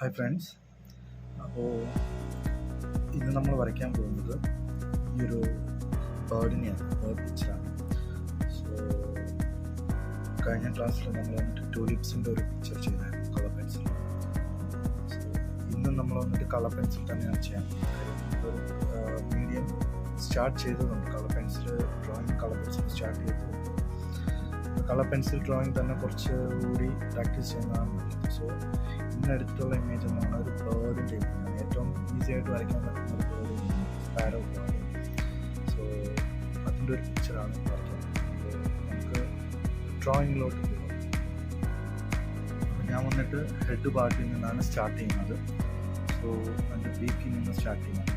Hi friends, അപ്പോൾ ഇന്ന് നമ്മൾ വരയ്ക്കാൻ പോകുന്നത് ഈ ഒരു ബേർഡ് പിക്ചറാണ്. സോ കഴിഞ്ഞ ക്ലാസ്സിൽ നമ്മൾ വന്നിട്ട് ടൂലിപ്സിൻ്റെ ഒരു പിക്ചർ ചെയ്തായിരുന്നു കളർ പെൻസിൽ. സോ ഇന്ന് നമ്മൾ വന്നിട്ട് കളർ പെൻസിൽ തന്നെയാണ് ചെയ്യാൻ ഒരു മീഡിയം സ്റ്റാർട്ട് ചെയ്തതുകൊണ്ട് കളർ പെൻസിൽ സ്റ്റാർട്ട് ചെയ്തതുകൊണ്ട് കളർ പെൻസിൽ ഡ്രോയിങ് തന്നെ കുറച്ച് കൂടി പ്രാക്ടീസ് ചെയ്യുന്നതാണ് നല്ലത്. സോ ഇന്നെടുത്തുള്ള ഇമേജ് എന്നാണ് ഒരു ബേർഡിൻ്റെ ഏറ്റവും ഈസി ആയിട്ട് വരയ്ക്കാൻ പറ്റുന്ന ഒരു ബേർഡ്, സ്പാരോ ബേർഡ്. സോ അതിൻ്റെ ഒരു പിക്ചറാണ് വരയ്ക്കാൻ. നമുക്ക് ഡ്രോയിങ്ങിലോട്ട് പോകാം. അപ്പോൾ ഞാൻ വന്നിട്ട് ഹെഡ് പാർട്ടിൽ നിന്നാണ് സ്റ്റാർട്ട് ചെയ്യുന്നത്. സോ അതിൻ്റെ ബീക്കിൽ നിന്ന് സ്റ്റാർട്ട് ചെയ്യുന്നത്.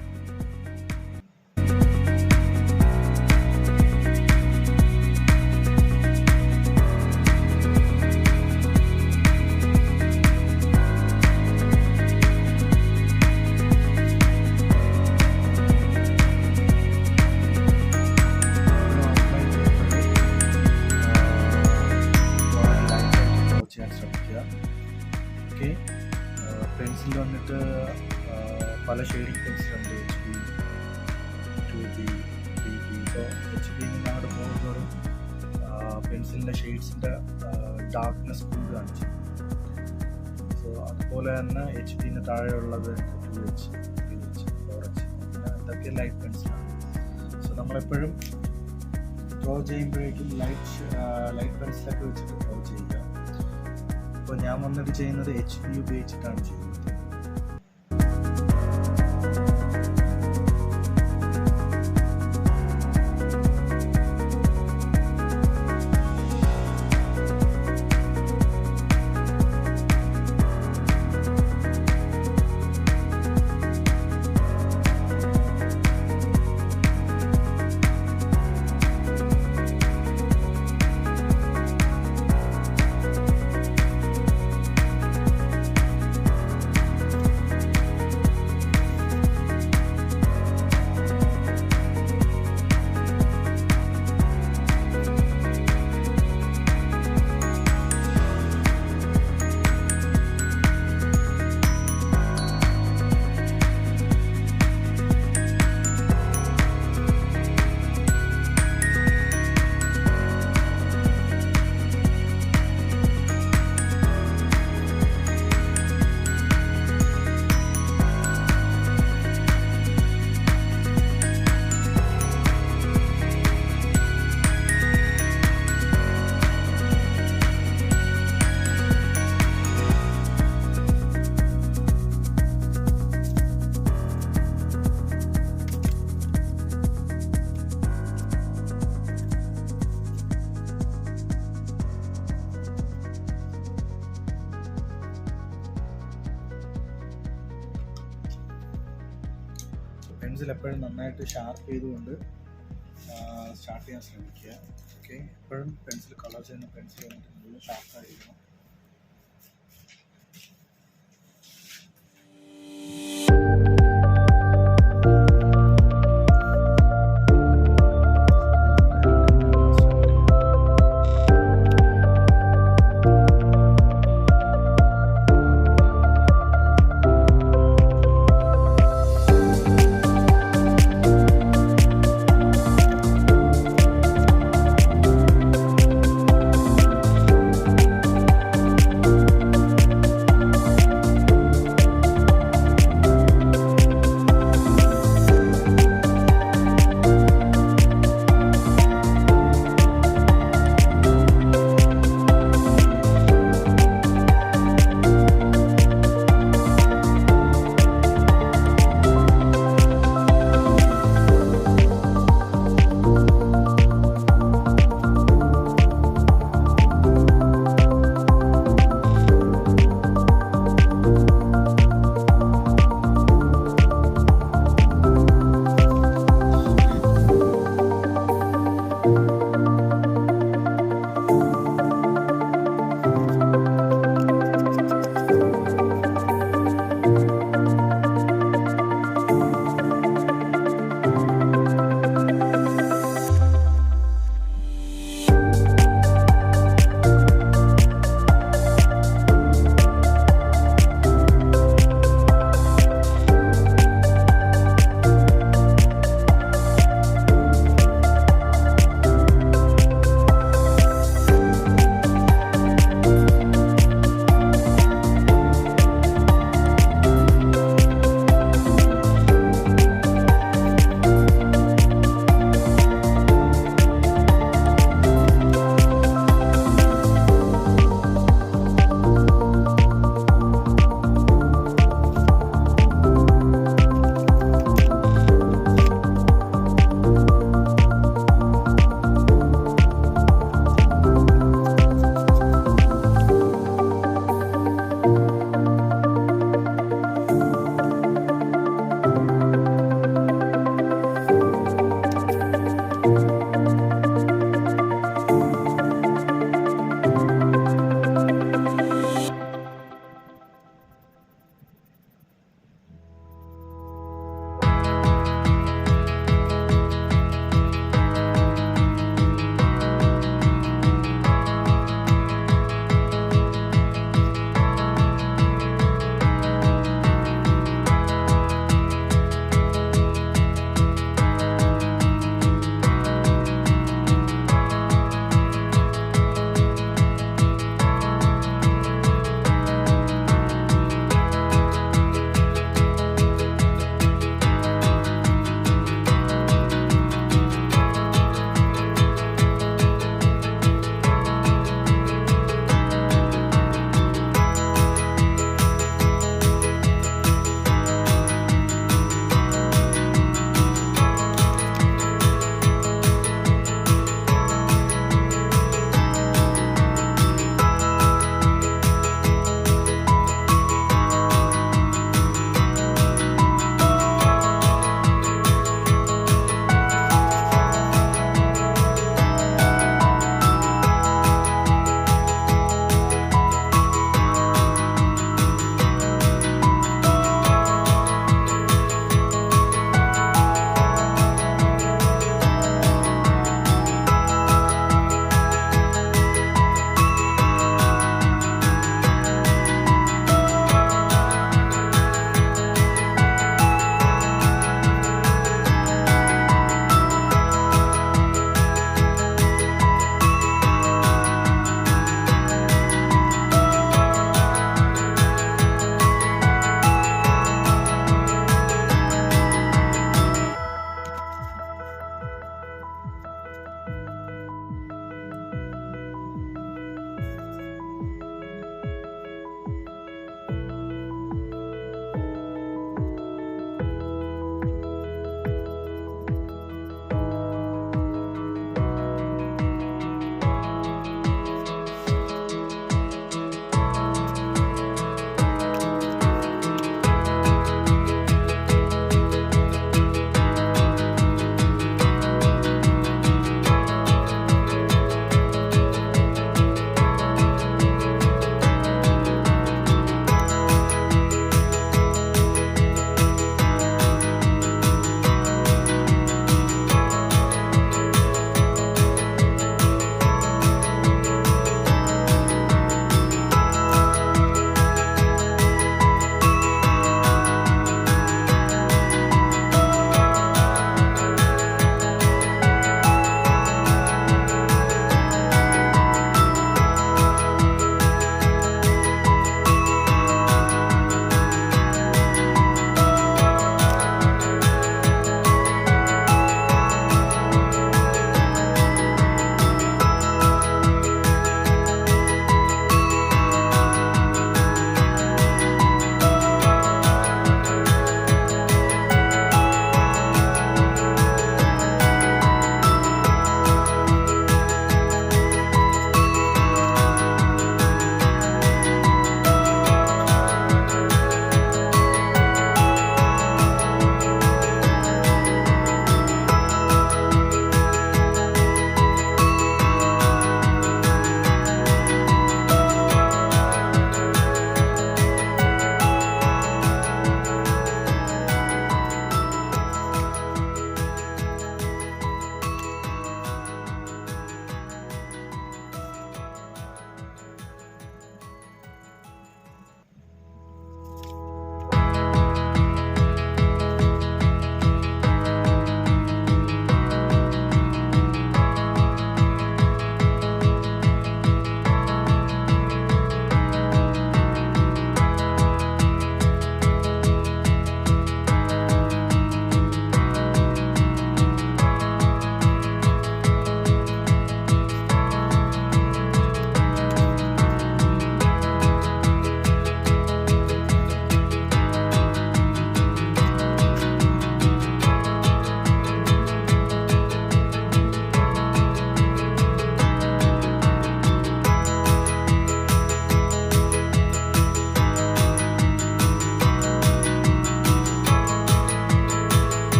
പെൻസിൽ വന്നിട്ട് പല ഷെയ്ഡിങ് പെൻസിലുണ്ട്. HB, 2B, 3B. ഇപ്പോൾ HB അങ്ങോട്ട് പോകുന്നതോറും പെൻസിലിൻ്റെ ഷെയ്ഡ്സിൻ്റെ ഡാർക്ക്നെസ് കൂടുകയാണ് ചെയ്യുന്നത്. സോ അതുപോലെ തന്നെ HB താഴെയുള്ളത് 2H, 3H, 4H, ഇതൊക്കെ ലൈറ്റ് പെൻസിലാണ്. സോ നമ്മളെപ്പോഴും ഡ്രോ ചെയ്യുമ്പോഴേക്കും ലൈറ്റ് പെൻസിലൊക്കെ വെച്ചിട്ട് ഡ്രോ ചെയ്യുക. അപ്പോൾ ഞാൻ വന്നിട്ട് ചെയ്യുന്നത് HB ഉപയോഗിച്ചിട്ടാണ് ചെയ്യുന്നത്. പെൻസിൽ എപ്പോഴും നന്നായിട്ട് ഷാർപ്പ് ചെയ്തുകൊണ്ട് സ്റ്റാർട്ട് ചെയ്യാൻ ശ്രമിക്കുക. ഓക്കെ, എപ്പോഴും പെൻസിൽ കളർ ചെയ്യുന്ന പെൻസിൽ വന്നിട്ട് നല്ല ഷാർപ്പായിരിക്കണം.